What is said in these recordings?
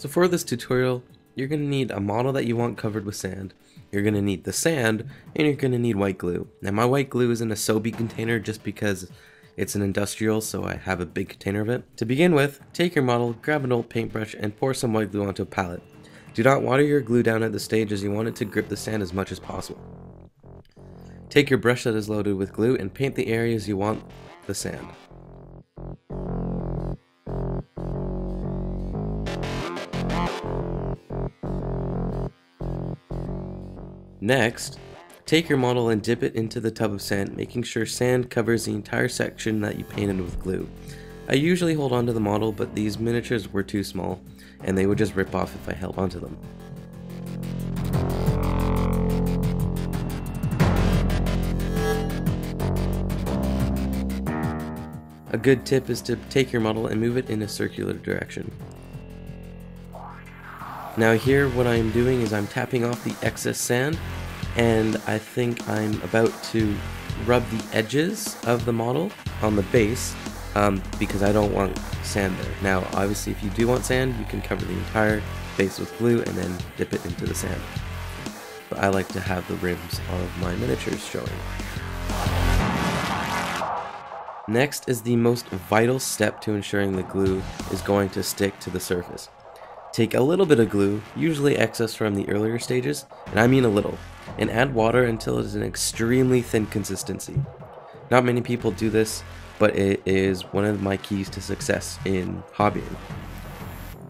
So for this tutorial, you're going to need a model that you want covered with sand. You're going to need the sand, and you're going to need white glue. Now my white glue is in a Sobe container just because it's an industrial, so I have a big container of it. To begin with, take your model, grab an old paintbrush, and pour some white glue onto a pallet. Do not water your glue down at this stage as you want it to grip the sand as much as possible. Take your brush that is loaded with glue and paint the areas you want the sand. Next, take your model and dip it into the tub of sand, making sure sand covers the entire section that you painted with glue. I usually hold onto the model, but these miniatures were too small, and they would just rip off if I held onto them. A good tip is to take your model and move it in a circular direction. Now here what I am doing is I'm tapping off the excess sand, and I think I'm about to rub the edges of the model on the base because I don't want sand there. Now obviously if you do want sand, you can cover the entire base with glue and then dip it into the sand. But I like to have the rims of my miniatures showing. Next is the most vital step to ensuring the glue is going to stick to the surface. Take a little bit of glue, usually excess from the earlier stages, and I mean a little, and add water until it is an extremely thin consistency. Not many people do this, but it is one of my keys to success in hobbying.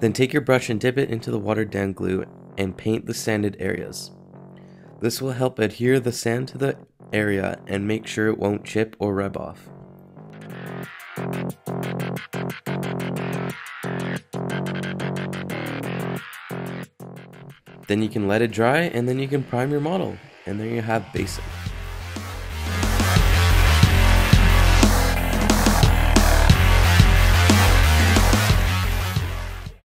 Then take your brush and dip it into the watered down glue and paint the sanded areas. This will help adhere the sand to the area and make sure it won't chip or rub off. Then you can let it dry, and then you can prime your model, and there you have basic.